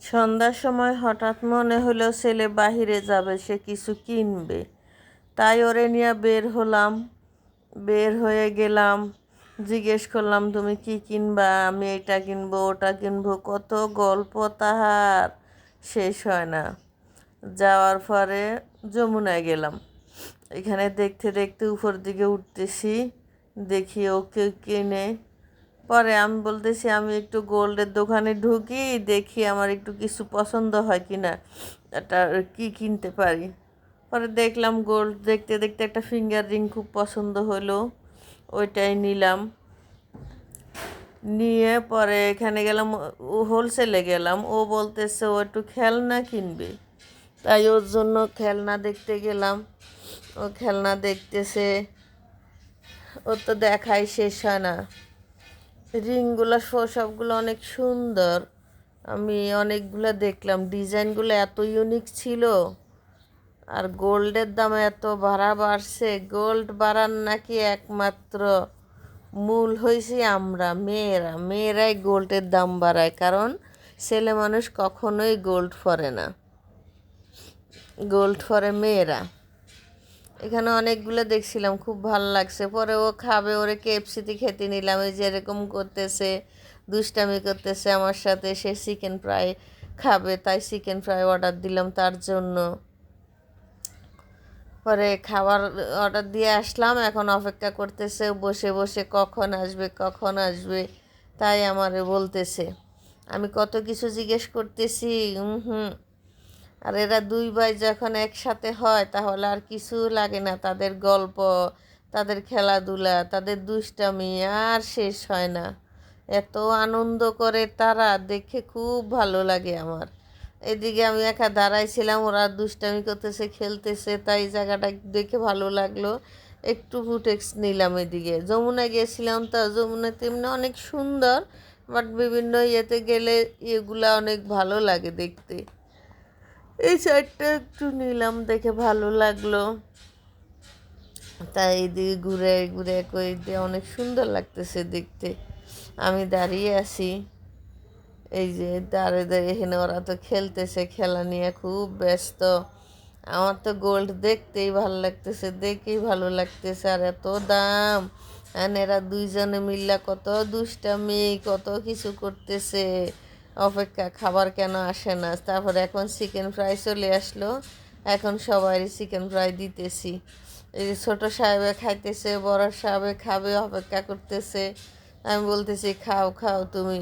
সন্ধ্যার সময় হঠাৎ মনে হলো ছেলে বাহিরে যাবে, সে কিছু কিনবে। তাই ওরে নিয়ে বের হলাম। বের হয়ে গেলাম, জিজ্ঞেস করলাম তুমি কি কিনবা? আমি এটা কিনবো ওটা কিনবো, কত গল্প তাহার শেষ হয় না। যাওয়ার পরে যমুনায় গেলাম। এখানে দেখতে দেখতে উপর দিকে উঠতেছি, দেখি ওকে কিনে। পরে আমি বলতেছি আমি একটু গোল্ডের দোকানে ঢুকি, দেখি আমার একটু কিছু পছন্দ হয় কি না, এটা কি কিনতে পারি। পরে দেখলাম গোল্ড দেখতে দেখতে একটা ফিঙ্গার রিং খুব পছন্দ হলো, ওইটাই নিলাম। নিয়ে পরে এখানে গেলাম, ও হোলসেলে গেলাম, ও বলতেছে ও একটু খেলনা কিনবে। তাই ওর জন্য খেলনা দেখতে গেলাম। ও খেলনা দেখতেছে, ওর তো দেখাই শেষ হয় না। রিংগুলো সবগুলো অনেক সুন্দর। আমি অনেকগুলো দেখলাম, ডিজাইনগুলো এত ইউনিক ছিল। আর গোল্ডের দাম এত বাড়ছে, গোল্ড বাড়ার নাকি একমাত্র মূল হয়েছি আমরা মেয়েরাই গোল্ডের দাম বাড়ায়, কারণ ছেলে মানুষ কখনোই গোল্ড পরে না, গোল্ড পরে মেয়েরা। এখানে অনেকগুলো দেখছিলাম, খুব ভালো লাগছে। পরে ও খাবে, ওরে কেএফসিতে খেতে নিলাম। ওই যে এরকম করতেছে, দুষ্টামি করতেছে আমার সাথে, সে চিকেন ফ্রাই খাবে, তাই চিকেন ফ্রাই অর্ডার দিলাম তার জন্য। পরে খাবার অর্ডার দিয়ে আসলাম, এখন অপেক্ষা করতেছে বসে বসে কখন আসবে কখন আসবে, তাই আমারে বলতেছে। আমি কত কিছু জিজ্ঞেস করতেছি, হুম। আর এরা দুই ভাই যখন একসাথে হয় তাহলে আর কিছু লাগে না, তাদের গল্প, তাদের খেলাধুলা, তাদের দুষ্টামি আর শেষ হয় না। এত আনন্দ করে তারা, দেখে খুব ভালো লাগে আমার। এদিকে আমি একা দাঁড়াইছিলাম, ওরা দুষ্টামি করতেছে খেলতেছে, তাই জায়গাটা দেখে ভালো লাগলো। একটু ফুটেক্স নিলাম। এদিকে যমুনা গিয়েছিলাম, তো যমুনা তেমনি অনেক সুন্দর, বাট বিভিন্ন ইয়েতে গেলে এগুলা অনেক ভালো লাগে দেখতে। এই সাইডটা একটু নিলাম, দেখে ভালো লাগলো, তাই এদিকে ঘুরে ঘুরে কই দিয়ে অনেক সুন্দর লাগতেছে দেখতে। আমি দাঁড়িয়ে আছি, এই যে দাঁড়িয়ে দাঁড়িয়ে এখানে ওরা তো খেলতেছে, খেলা নিয়ে খুব ব্যস্ত। আমার তো গোল্ড দেখতেই ভালো লাগতেছে, দেখেই ভালো লাগতেছে, আর এত দাম। আর এরা দুইজনে মিল্লা কত দুষ্টামি, কত কিছু করতেছে। অপেক্ষা, খাবার কেন আসে না। তারপরে এখন চিকেন ফ্রাই চলে আসলো, এখন সবারই চিকেন ফ্রাই দিতেছি। এই যে ছোটো সাহেবে খাইতেছে, বড় সাহেবে খাবে, অপেক্ষা করতেছে। আমি বলতেছি খাও খাও তুমি,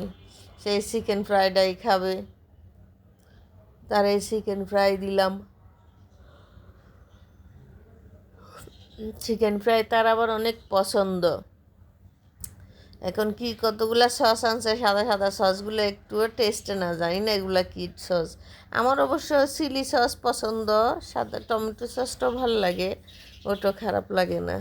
সেই চিকেন ফ্রাইডাই খাবে। তার এই চিকেন ফ্রাই দিলাম। চিকেন ফ্রাই তার আবার অনেক পছন্দ। এখন কি কতগুলা সস আনছে, সাদা সাদা সসগুলো একটুও টেস্টে না, জানি না এগুলা কি সস। আমার অবশ্য চিলি সস পছন্দ, সাদা টমেটো সসটাও ভালো লাগে, ওটাও খারাপ লাগে না।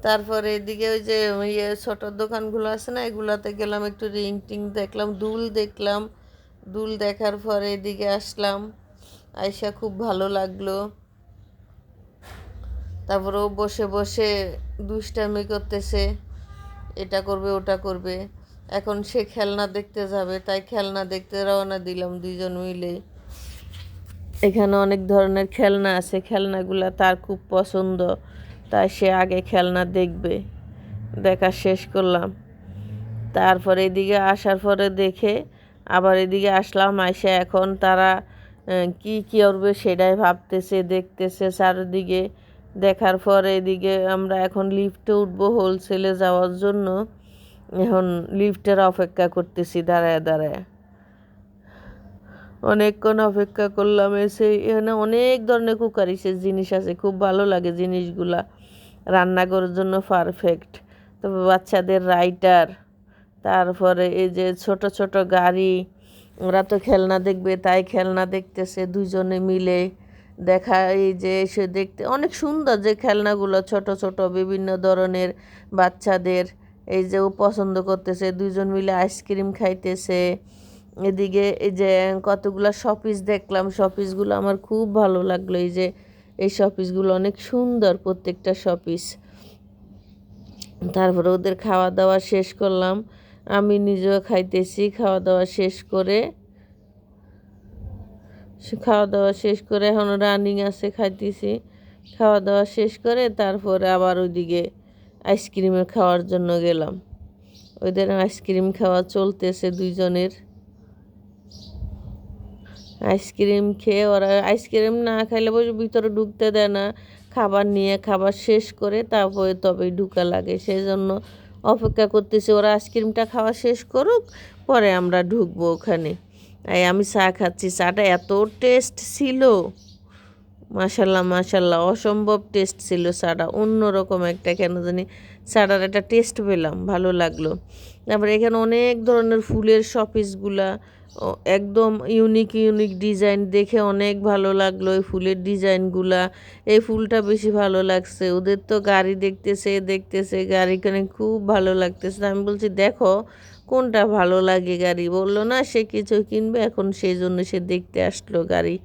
তারপরে এদিকে ওই যে ছোটো দোকানগুলো আছে না, এগুলাতে গেলাম, একটু রিং টিং দেখলাম, দুল দেখলাম। দুল দেখার পরে এদিকে আসলাম, আইসা খুব ভালো লাগলো। তারপরে ও বসে বসে দুষ্টামি করতেছে, এটা করবে ওটা করবে। এখন সে খেলনা দেখতে যাবে, তাই খেলনা দেখতে রওনা দিলাম দুইজন মিলে। এখানে অনেক ধরনের খেলনা আছে, খেলনাগুলো তার খুব পছন্দ, তাই সে আগে খেলনা দেখবে। দেখা শেষ করলাম, তারপরে এদিকে আসার পরে দেখে আবার এদিকে আসলাম। আইসা এখন তারা কি করবে সেটাই ভাবতেছে, দেখতেছে চারিদিকে। দেখার পরে এদিকে আমরা এখন লিফটে উঠবো হোলসেলে যাওয়ার জন্য। এখন লিফটের অপেক্ষা করতেছি দাঁড়ায় দাঁড়ায়, অনেকক্ষণ অপেক্ষা করলাম। এসে এখানে অনেক ধরনের কুকারিসের জিনিস আছে, খুব ভালো লাগে জিনিসগুলা, রান্নাঘরের জন্য পারফেক্ট। তবে বাচ্চাদের রাইটার, তারপরে এই যে ছোট ছোট গাড়ি, ওরা তো খেলনা দেখবে, তাই খেলনা দেখতেছে দুজনে মিলে। দেখা এই যে এসে দেখতে অনেক সুন্দর, যে খেলনাগুলো ছোট ছোট বিভিন্ন ধরনের বাচ্চাদের, এই যে ও পছন্দ করতেছে, দুজন মিলে আইসক্রিম খাইতেছে। এদিকে এই যে কতগুলো শপিস দেখলাম, শপিসগুলো আমার খুব ভালো লাগলো। এই যে এই শপিসগুলো অনেক সুন্দর প্রত্যেকটা শপিস। তারপরে ওদের খাওয়া দাওয়া শেষ করলাম, আমি নিজেও খাইতেছি। খাওয়া দাওয়া শেষ করে খাওয়া দাওয়া শেষ করে এখন রানিং আছে, খাইতেছি। খাওয়া দাওয়া শেষ করে তারপরে আবার ওইদিকে আইসক্রিমে খাওয়ার জন্য গেলাম। ওইদের আইসক্রিম খাওয়া চলতেছে দুইজনের। আইসক্রিম খেয়ে ওরা আইসক্রিম না খাইলে বসে ভিতরে ঢুকতে দেয় না, খাবার নিয়ে খাবার শেষ করে তারপরে তবেই ঢুকা লাগে। সেই জন্য অপেক্ষা করতেছি ওরা আইসক্রিমটা খাওয়া শেষ করুক, পরে আমরা ঢুকবো ওখানে। আমি চা খাচ্ছি, চাটা এত টেস্ট ছিল, মাশাল্লাহ মাশাল্লাহ, অসম্ভব টেস্ট ছিল চাটা। অন্যরকম একটা কেন জানি চাটার একটা টেস্ট পেলাম, ভালো লাগলো। তারপরে এখানে অনেক ধরনের ফুলের শপিসগুলা, একদম ইউনিক ইউনিক ডিজাইন দেখে অনেক ভালো লাগলো এই ফুলের ডিজাইনগুলা। এই ফুলটা বেশি ভালো লাগছে। ওদের তো গাড়ি দেখতেছে গাড়িখানে খুব ভালো লাগতেছে। আমি বলছি দেখো কোনটা ভালো লাগে গাড়ি। বললো না সে কিছু কিনবে এখন, সেই জন্য সে দেখতে আসলো গাড়ি,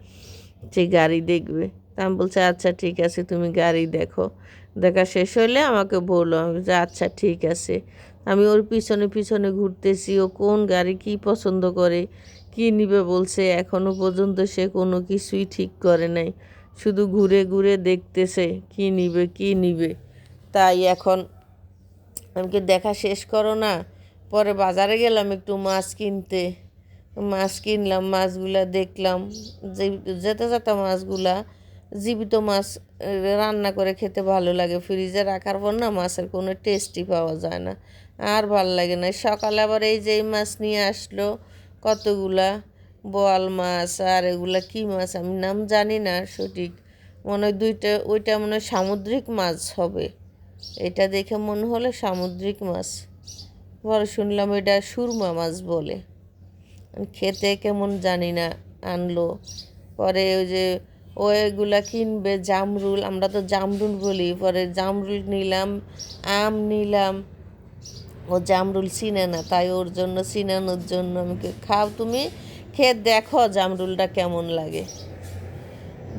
সে গাড়ি দেখবে। তা আমি বলছি আচ্ছা ঠিক আছে তুমি গাড়ি দেখো, দেখা শেষ হলে আমাকে বলো। আমি বলছি আচ্ছা ঠিক আছে। আমি ওর পিছনে পিছনে ঘুরতেছি, ও কোন গাড়ি কি পছন্দ করে, কি নিবে বলছে, এখনও পর্যন্ত সে কোনো কিছুই ঠিক করে নাই, শুধু ঘুরে ঘুরে দেখতেছে কি নিবে কি নিবে। তাই এখন আমাকে দেখা শেষ করো না, পরে বাজারে গেলাম একটু মাছ কিনতে। মাছ কিনলাম, মাছগুলা দেখলাম, যে যেতে যেতে মাছগুলা জীবিত মাছ রান্না করে খেতে ভালো লাগে। ফ্রিজে রাখার পর না মাছের কোনো টেস্টই পাওয়া যায় না, আর ভাল লাগে না। সকালে আবার এই যে মাছ নিয়ে আসলো কতগুলা, বোয়াল মাছ আর এগুলা কি মাছ আমি নাম জানি না সঠিক, মনে হয় দুইটা, ওইটা মনে হয় সামুদ্রিক মাছ হবে। এটা দেখে মনে হলো সামুদ্রিক মাছ, পরে শুনলাম এটা সুরমা মাছ বলে। খেতে কেমন জানি না, আনলো। পরে ওই যে ও এগুলা কিনবে জামরুল, আমরা তো জামরুল বলি, পরে জামরুল নিলাম, আম নিলাম। ও জামরুল চিনে না, তাই ওর জন্য চিনানোর জন্য আমাকে খাও তুমি, খেয়ে দেখো জামরুলটা কেমন লাগে।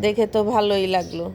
দেখে তো ভালোই লাগলো।